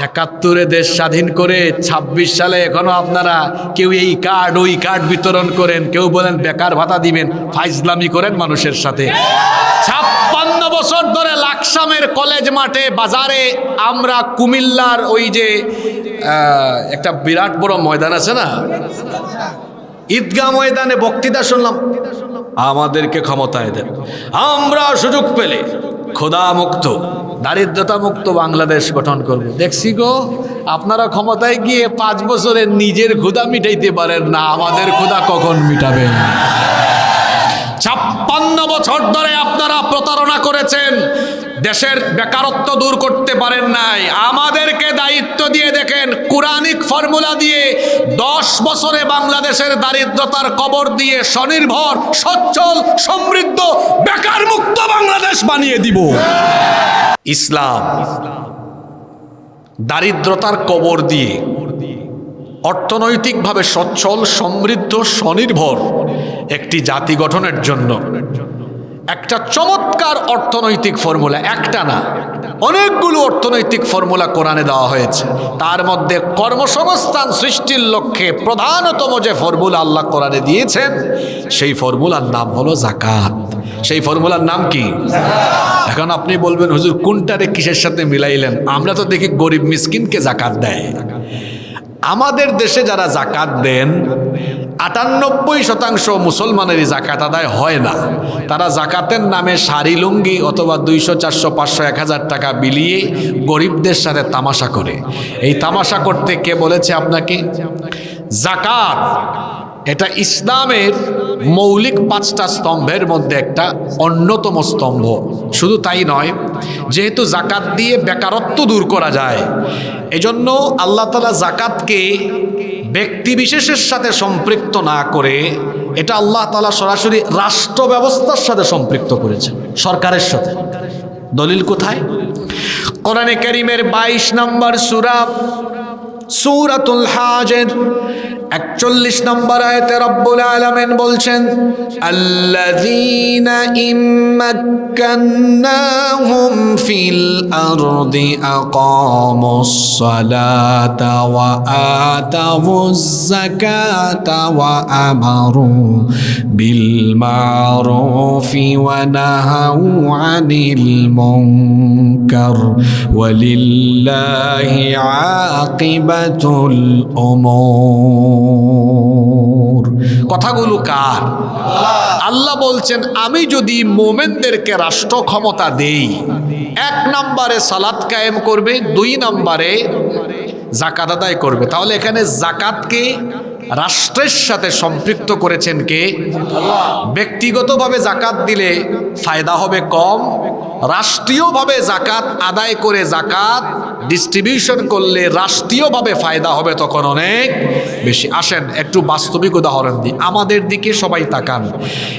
71-এ দেশ স্বাধীন করে 26 সালে এখনো আপনারা কেউ এই কার্ড ওই কার্ড বিতরণ করেন, কেউ বলেন বেকার ভাতা দিবেন, ফাইজলামি করেন মানুষের সাথে। 56 বছর ধরে লাকসামের কলেজ মাঠে বাজারে আমরা কুমিল্লার ওই যে একটা বিরাট বড় ময়দান আছে না, ঈদগাহ ময়দানে বক্তৃতা শুনলাম, আমাদেরকে ক্ষমতায় দেন, আমরা সুযোগ পেলে খোদা মুক্ত দারিদ্রতা মুক্ত বাংলাদেশ গঠন করবে। দেখছি গো, আপনারা ক্ষমতায় গিয়ে 5 বছরে নিজের ক্ষুধা মিটাইতে পারেন না, আমাদের ক্ষুধা কখন মিটাবেন? 56 বছর ধরে আপনারা প্রতারণা করেছেন, দেশের বেকারত্ব দূর করতে পারেন নাই। আমাদেরকে দায়িত্ব দিয়ে দেখেন, কোরআনিক ফর্মুলা দিয়ে 10 বছরে বাংলাদেশের দারিদ্রতার কবর দিয়ে স্বনির্ভর, সচ্ছল, সমৃদ্ধ, বেকার মুক্ত বাংলাদেশ বানিয়ে দিব। ইসলাম দারিদ্রতার কবর দিয়ে অর্থনৈতিকভাবে সচ্ছল, সমৃদ্ধ, স্বনির্ভর একটি জাতি গঠনের জন্য একটা চমৎকার অর্থনৈতিক ফর্মুলা, একটা না অনেকগুলো অর্থনৈতিক ফর্মুলা কোরআনে দেওয়া হয়েছে। তার মধ্যে কর্মসংস্থান সৃষ্টির লক্ষ্যে প্রধানতম যে ফর্মুলা আল্লাহ কোরআনে দিয়েছেন, সেই ফর্মুলার নাম হলো যাকাত। সেই ফর্মুলার নাম কি? এখন আপনি বলবেন, হুজুর কোনটারে কিসের সাথে মিলাইলেন? আমরা তো দেখি গরিব মিসকিনকে যাকাত দেয়। আমাদের দেশে যারা যাকাত দেন 98% মুসলমানেরই যাকাত আদায় হয় না। তারা যাকাতের নামে শাড়ি লুঙ্গি অথবা 200, 400, 500, 1000 টাকা বিলিয়ে গরিবদের সাথে তামাশা করে। এই তামাশা করতে কে বলেছে আপনাকে? যাকাত এটা ইসলামের মৌলিক 5টা স্তম্ভের মধ্যে একটা অন্যতম স্তম্ভ। শুধু তাই নয়, যেহেতু যাকাত দিয়ে বেকারত্ব দূর করা যায়, এজন্য আল্লাহ তাআলা যাকাতকে ব্যক্তি বিশেষের সাথে সম্পৃক্ত না করে এটা আল্লাহ তাআলা সরাসরি রাষ্ট্র ব্যবস্থার সাথে সম্পৃক্ত করেছেন, সরকারের সাথে। দলিল কোথায়? কোরআনে কারীমের 22 নম্বর সূরা সূরাতুল হাজের 41 নম্বর আয়াতে রব্বুল আলামিন বলছেন, আল্লাযীনা ইম্মাক্কান্নাহুম ফিল আরদি আকামুস সালাতা ওয়া আতাউয যাকাতা ওয়া আমারু বিল মা'রুফি ওয়া নাহাউ আনিল মুনকার ওয়ালিল্লাহি আকিবাতুল উমুর। কথাগুলো কার? আল্লাহ বলছেন, আমি যদি মোমেনদেরকে রাষ্ট্র ক্ষমতা দেই, 1 নম্বরে সালাত কায়েম করবে, 2 নম্বরে যাকাত আদায় করবে। তাহলে এখানে যাকাতকে রাষ্ট্রের সাথে সম্পৃক্ত করেছেন কে? ব্যক্তিগতভাবে যাকাত দিলে ফায়দা হবে কম, রাষ্ট্রীয়ভাবে যাকাত আদায় করে যাকাত ডিস্ট্রিবিউশন করলে রাষ্ট্রীয়ভাবে ফায়দা হবে তখন অনেক বেশি। আসেন একটু বাস্তবিক উদাহরণ দিই, আমাদের দিকে সবাই তাকান।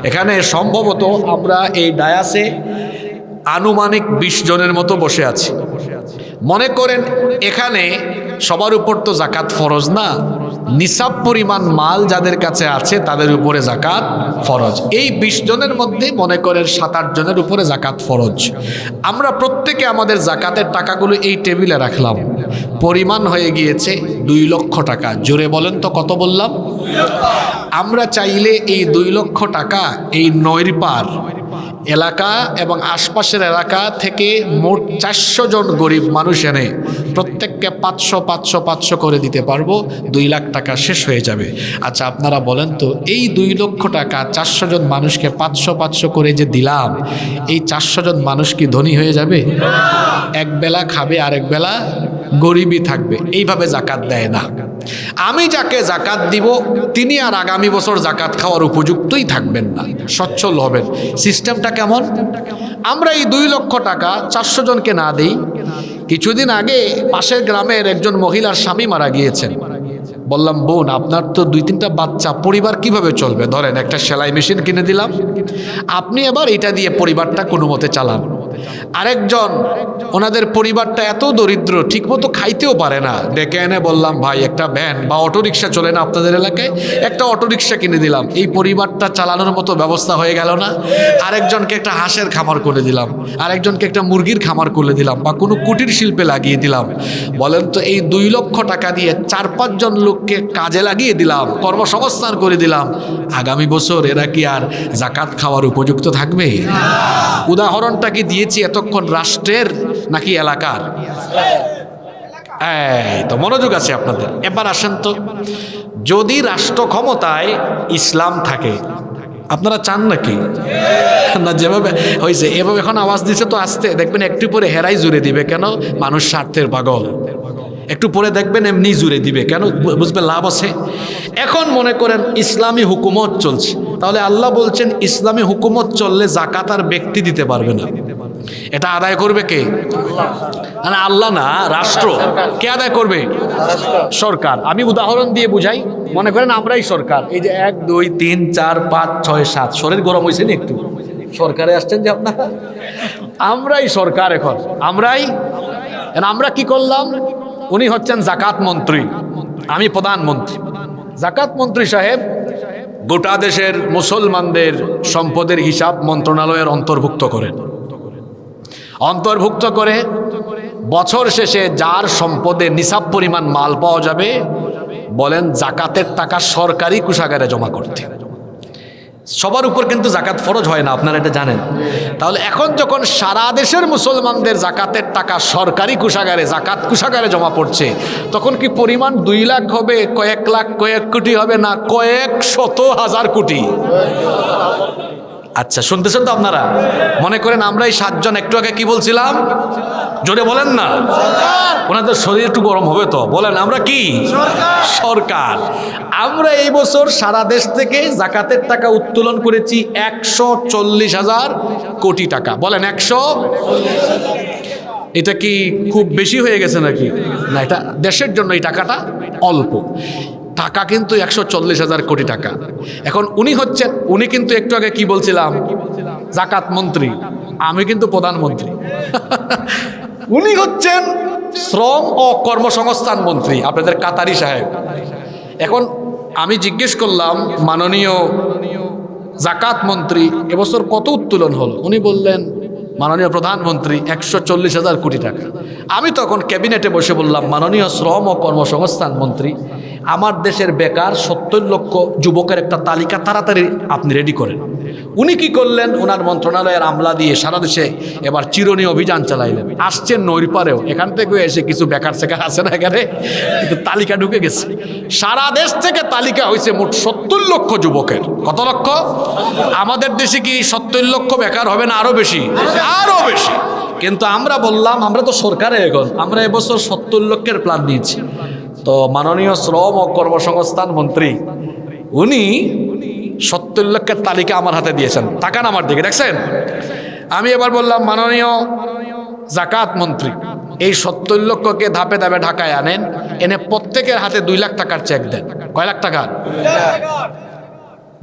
এখানে সম্ভবত আমরা এই ডায়াসে আনুমানিক 20 জনের মতো বসে আছি। মনে করেন এখানে সবার উপর তো যাকাত ফরজ না, নিসাব পরিমাণ মাল যাদের কাছে আছে তাদের উপরে যাকাত ফরজ। এই 20 জনের মধ্যে মনে করেন 7-8 জনের উপরে যাকাত ফরজ। আমরা প্রত্যেকে আমাদের যাকাতের টাকাগুলো এই টেবিলে রাখলাম, পরিমাণ হয়ে গিয়েছে 2 লক্ষ টাকা। জোরে বলেন তো কত বললাম? আমরা চাইলে এই 2 লক্ষ টাকা এই নৈরপার এলাকা এবং আশপাশের এলাকা থেকে মোট 400 জন গরিব মানুষ এনে প্রত্যেককে 500 করে দিতে পারবো, 2 লাখ টাকা শেষ হয়ে যাবে। আচ্ছা আপনারা বলেন তো, এই 2 লক্ষ টাকা 400 জন মানুষকে 500 করে যে দিলাম, এই 400 জন মানুষ কি ধনী হয়ে যাবে? এক বেলা খাবে, আরেক বেলা গরিবই থাকবে। এইভাবে যাকাত দেয় না। আমি যাকে যাকাত দিব তিনি আর আগামী বছর যাকাত খাওয়ার উপযুক্তই থাকবেন না, সচ্ছল হবেন। সিস্টেমটা কেমন? আমরা এই 2 লক্ষ টাকা 400 জনকে না দেই। কিছুদিন আগে পাশের গ্রামের একজন মহিলার স্বামী মারা গিয়েছেন। বললাম, বোন আপনার তো 2-3টা বাচ্চা, পরিবার কিভাবে চলবে? ধরেন একটা সেলাই মেশিন কিনে দিলাম, আপনি এবার এটা দিয়ে পরিবারটা কোনো মতে চালান। আরেকজন, ওনাদের পরিবারটা এত দরিদ্র, ঠিকমতো খাইতেও পারে না। ডেকে এনে বললাম, ভাই একটা ভ্যান বা অটোরিকশা চলে না আপনাদের এলাকায়, একটা অটোরিকশা কিনে দিলাম, এই পরিবারটা চালানোর মতো ব্যবস্থা হয়ে গেল না? আরেকজনকে একটা হাঁসের খামার করে দিলাম, আরেকজনকে একটা মুরগির খামার করে দিলাম, বা কোনো কুটির শিল্পে লাগিয়ে দিলাম। বলেন তো এই 2 লক্ষ টাকা দিয়ে 4-5 জন লোককে কাজে লাগিয়ে দিলাম, কর্মসংস্থান করে দিলাম, আগামী বছর এরা কি আর জাকাত খাওয়ার উপযুক্ত থাকবে? উদাহরণটা কি দিয়েছি এতক্ষণ রাষ্ট্রের নাকি এলাকার? এই তো মনোযোগ আছে আপনাদের। এবার আসেন তো, যদি রাষ্ট্র ক্ষমতায় ইসলাম থাকে, আপনারা চান নাকি? না, যেভাবে হয়েছে এভাবে এখন আওয়াজ দিচ্ছে তো আসতে, দেখবেন একটু পরে হেরাই জুড়ে দিবে। কেন? মানুষ স্বার্থের পাগল। একটু পরে দেখবেন এমনি জুড়ে দিবে। কেন? বুঝবে লাভ আছে। এখন মনে করেন ইসলামী হুকুমত চলছে, তাহলে আল্লাহ বলছেন ইসলামী হুকুমত চললে জাকাত আর ব্যক্তি দিতে পারবে না। এটা আদায় করবে কে? না আল্লাহ না, রাষ্ট্র। কে আদায় করবে? সরকার। আমি উদাহরণ দিয়ে বুঝাই। মনে করেন আমরাই সরকার, এই যে 1 2 3 4 5 6 7, শরীর গরম হয়েছে না একটু? সরকারে আসছেন যে আপনারা, আমরাই সরকার। এখন আমরা কি করলাম? উনি হচ্ছেন জাকাত মন্ত্রী, আমি প্রধানমন্ত্রী। জাকাত মন্ত্রী সাহেব গোটা দেশের মুসলমানদের সম্পদের হিসাব মন্ত্রণালয়ের অন্তর্ভুক্ত করে বছর শেষে যার সম্পদে নিসাব পরিমাণ মাল পাওয়া যাবে, বলেন জাকাতের টাকা সরকারি কোষাগারে জমা করতে। সবার উপর কিন্তু জাকাত ফরজ হয় না, আপনারা এটা জানেন। তাহলে এখন যখন সারা দেশের মুসলমানদের জাকাতের টাকা সরকারি কোষাগারে, জাকাত কোষাগারে জমা পড়ছে, তখন কি পরিমাণ 2 লাখ হবে, কয়েক লাখ, কয়েক কোটি হবে, না কয়েক শত হাজার কোটি? আচ্ছা, শুনতেছেন তো আপনারা? মনে করেন আমরা এই 7 জন একটু আগে কি বলছিলাম? জোরে বলেন না। ওনাদের শরীর একটু গরম হবে তো। বলেন আমরা কি? সরকার। আমরা এই বছর সারা দেশ থেকে জাকাতের টাকা উত্তোলন করেছি 140,000 কোটি টাকা। বলেন 100। এটা কি খুব বেশি হয়ে গেছে নাকি? না, এটা দেশের জন্য এই টাকাটা অল্প টাকা, কিন্তু 140,000 কোটি টাকা। এখন উনি কিন্তু একটু আগে কি বলছিলাম? জাকাত মন্ত্রী। আমি কিন্তু প্রধানমন্ত্রী। উনি হচ্ছেন শ্রম ও কর্মসংস্থান মন্ত্রী, আপনাদের কাতারি সাহেব। এখন আমি জিজ্ঞেস করলাম, মাননীয় জাকাত মন্ত্রী, এবছর কত উত্তোলন হলো? উনি বললেন, মাননীয় প্রধানমন্ত্রী, 140,000 কোটি টাকা। আমি তখন ক্যাবিনেটে বসে বললাম, মাননীয় শ্রম ও কর্মসংস্থান মন্ত্রী, আমার দেশের বেকার 70 লক্ষ যুবকের একটা তালিকা তাড়াতাড়ি আপনি রেডি করেন। উনি কি করলেন? ওনার মন্ত্রণালয়ের আমলা দিয়ে সারা দেশে এবার চিরুনি অভিযান চালাইলেন। আসছেন নৈপাড়েও, এখান থেকে এসে কিছু বেকার সেকার আছে না এখানে, কিন্তু তালিকা ঢুকে গেছে। সারা দেশ থেকে তালিকা হয়েছে মোট 70 লক্ষ যুবকের। কত লক্ষ? আমাদের দেশে কি 70 লক্ষ বেকার হবে না আরো বেশি? আরো বেশি। কিন্তু আমরা বললাম, আমরা তো সরকারে, এখন আমরা এবছর 70 লক্ষের প্ল্যান নিয়েছি। তো মাননীয় শ্রম ও কর্মসংস্থান মন্ত্রী উনি 70 লক্ষের তালিকা আমার হাতে দিয়েছেন। তাকান আমার দিকে, দেখছেন? আমি এবার বললাম, মাননীয় জাকাত মন্ত্রী, এই 70 লক্ষকে ধাপে ধাপে ঢাকায় আনেন, এনে প্রত্যেকের হাতে 2 লাখ টাকার চেক দেন। কয় লাখ টাকা?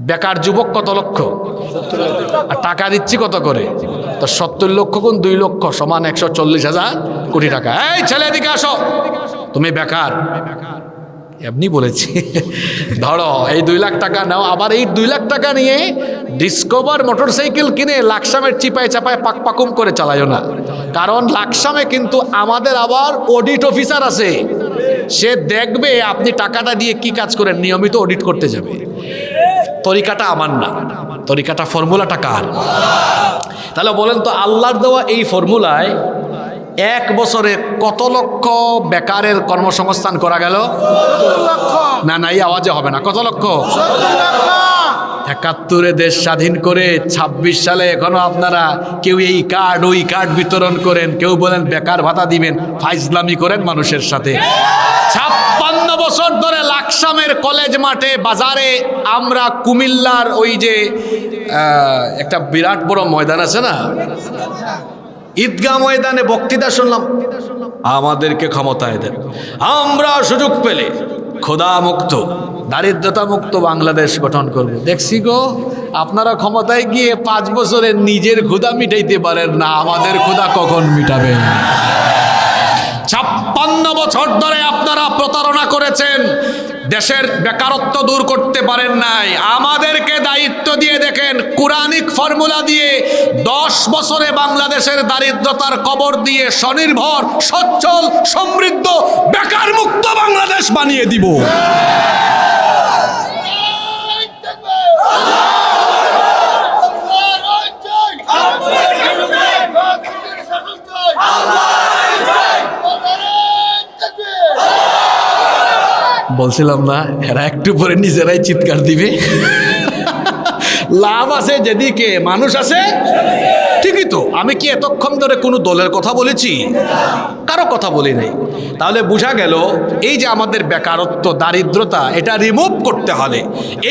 বেকার যুবক কত লক্ষ? আর টাকা দিচ্ছি কত করে? তো 70 লক্ষ গুণ 2 লক্ষ সমান 140,000 কোটি টাকা। এই ছেলে এদিকে আসো, তুমি বেকার। এমনি বলেছি, ধরো এই 2 লাখ টাকা নাও। আবার এই 2 লাখ টাকা নিয়ে ডিসকভার মোটরসাইকেল কিনে লাকসামের চিপায় চাপায় পাকুম করে চালাইও না। কারণ লাকসামে কিন্তু আমাদের আবার অডিট অফিসার আছে, সে দেখবে আপনি টাকাটা দিয়ে কি কাজ করেন, নিয়মিত অডিট করতে যাবে। তরিকাটা আমার না, তরিকাটা, ফর্মুলাটা কার? তাহলে বলেন তো, আল্লাহর দেওয়া এই ফর্মুলায় 1 বছরে কত লক্ষ বেকারের কর্মসংস্থান করা গেল? না না, এই আওয়াজে হবে না। কত লক্ষ? 71 দেশ স্বাধীন করে 26 সালে এখনো আপনারা কেউ এই কার্ড ওই কার্ড বিতরণ করেন, কেউ বলেন বেকার ভাতা দিবেন, ফাইজলামি করেন মানুষের সাথে। 56 বছর ধরে লাকসামের কলেজ মাঠে, বাজারে, আমরা কুমিল্লার ওই যে একটা বিরাট বড় ময়দান আছে না, ঈদগাহ ময়দানে বক্তৃতা শুনলাম, আমাদেরকে ক্ষমতায় দেন, আমরা সুযোগ পেলে খোদা মুক্ত দারিদ্রতা মুক্ত বাংলাদেশ গঠন করব। দেখছি গো, আপনারা ক্ষমতায় গিয়ে 5 বছরে নিজের ক্ষুধা মিটাইতে পারেন না, আমাদের ক্ষুধা কখন মিটাবেন? 56 বছর ধরে আপনারা প্রতারণা করেছেন, দেশের বেকারত্ব দূর করতে পারেন নাই। আমাদেরকে দায়িত্ব দিয়ে দেখেন, কোরআনিক ফর্মুলা দিয়ে 10 বছরে বাংলাদেশের দারিদ্রতার কবর দিয়ে স্বনির্ভর, সচ্ছল, সমৃদ্ধ, বেকার মুক্ত বাংলাদেশ বানিয়ে দিব। বলছিলাম না, এরা একটু পরে নিজেরাই চিৎকার দিবে। লাভ আছে যেদিকে, মানুষ আছে ঠিকই তো। আমি কি এতক্ষণ ধরে কোনো দলের কথা বলেছি? কারো কথা বলি নাই। তাহলে বোঝা গেল, এই যে আমাদের বেকারত্ব, দারিদ্রতা, এটা রিমুভ করতে হলে,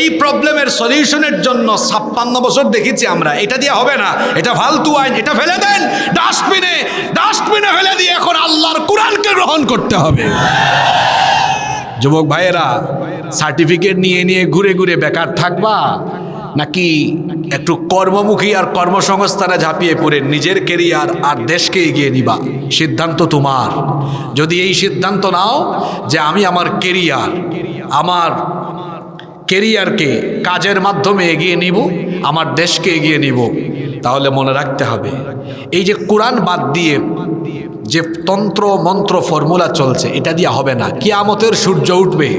এই প্রবলেমের সলিউশনের জন্য 56 বছর দেখেছি আমরা, এটা দিয়ে হবে না, এটা ফালতু আইন, এটা ফেলে দেন ডাস্টবিনে, ডাস্টবিনে ফেলে দিয়ে এখন আল্লাহর কোরআনকে গ্রহণ করতে হবে। যুবক ভাইয়েরা, সার্টিফিকেট নিয়ে নিয়ে ঘুরে ঘুরে বেকার থাকবা, নাকি একটু কর্মমুখী আর কর্মসংস্থানে ঝাঁপিয়ে পড়ে নিজের কেরিয়ার আর দেশকে এগিয়ে নিবা? সিদ্ধান্ত তোমার। যদি এই সিদ্ধান্ত নাও যে আমি আমার কেরিয়ারকে কাজের মাধ্যমে এগিয়ে নিব, আমার দেশকে এগিয়ে নিব, তাহলে মনে রাখতে হবে, এই যে কোরআন বাদ দিয়ে যে তন্ত্র মন্ত্র ফর্মুলা চলছে, এটা দিয়ে হবে না। কিয়ামতের সূর্য উঠবে,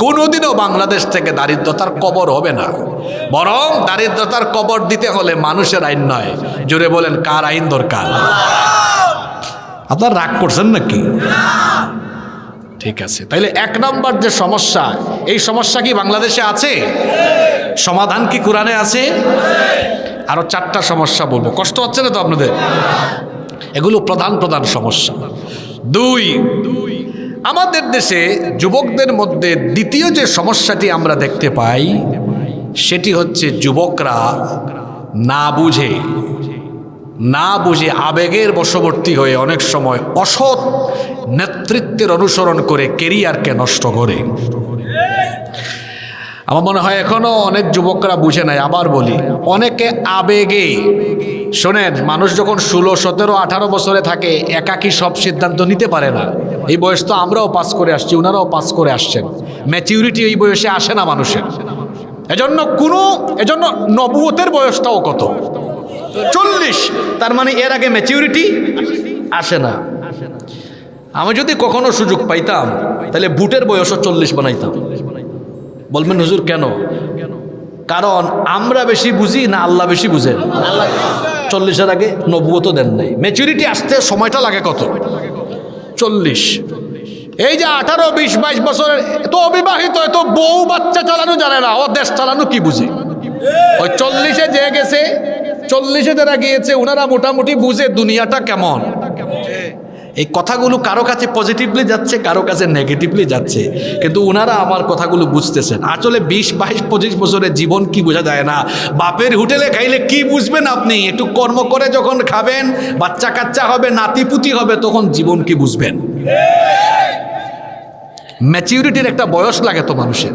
কোনোদিনও বাংলাদেশ থেকে দারিদ্রতার কবর হবে না। বরং দারিদ্রতার কবর দিতে হলে মানুষের আইন নয়। জোরে বলেন, কার আইন দরকার? আপনার রাগ করছেন নাকি? ঠিক আছে, তাইলে 1 নম্বর যে সমস্যা, এই সমস্যা কি বাংলাদেশে আছে? সমাধান কি কোরআনে আছে? আরো 4টা সমস্যা বলবো, কষ্ট হচ্ছে না তো আপনাদের? এগুলো প্রধান প্রধান সমস্যা। 2, আমাদের দেশে যুবকদের মধ্যে দ্বিতীয় যে সমস্যাটি আমরা দেখতে পাই, সেটি হচ্ছে যুবকরা না বুঝে আবেগের বশবর্তী হয়ে অনেক সময় অসৎ নেতৃত্বের অনুসরণ করে কেরিয়ারকে নষ্ট করে। আমার মনে হয় এখনো অনেক যুবকরা বুঝে নাই। আবার বলি, অনেকে আবেগে, শোনেন, মানুষ যখন 16, 17, 18 বছরে থাকে, একাকী সব সিদ্ধান্ত নিতে পারে না। এই বয়স তো আমরাও পাস করে আসছি, ওনারাও পাস করে আসছেন। ম্যাচিউরিটি এই বয়সে আসে না মানুষের। এজন্য নবুয়তের বয়সটাও কত? 40। তার মানে এর আগে ম্যাচিউরিটি আসে না। আমি যদি কখনো সুযোগ পাইতাম, তাহলে বুটের বয়সও 40 বানাইতাম। বলবেন হুজুর কেন? কারণ আমরা বেশি বুঝি না আল্লাহ বেশি বুঝেন? 40-এর আগে নবুয়ত দেন নাই। ম্যাচুরিটি আসতে সময়টা লাগে কত? 40। এই যে 18, 20, 22 বছরের এত অবিবাহিত, এত বউ বাচ্চা চালানো জানে না, ও দেশ চালানো কি বুঝে? ওই 40-এ যে গেছে, 40-এ যারা গিয়েছে, ওনারা মোটামুটি বুঝে দুনিয়াটা কেমন। এই কথাগুলো কারো কাছে পজিটিভলি যাচ্ছে, কারো কাছে নেগেটিভলি যাচ্ছে, কিন্তু ওনারা আমার কথাগুলো বুঝতেছেন। আসলে 20, 22, 25 বছরের জীবন কি বোঝা যায় না। বাপের হোটেলে খাইলে কি বুঝবেন আপনি? একটু কর্ম করে যখন খাবেন, বাচ্চা কাচ্চা হবে, নাতিপুতি হবে, তখন জীবন কি বুঝবেন? ম্যাচিউরিটির একটা বয়স লাগে তো মানুষের।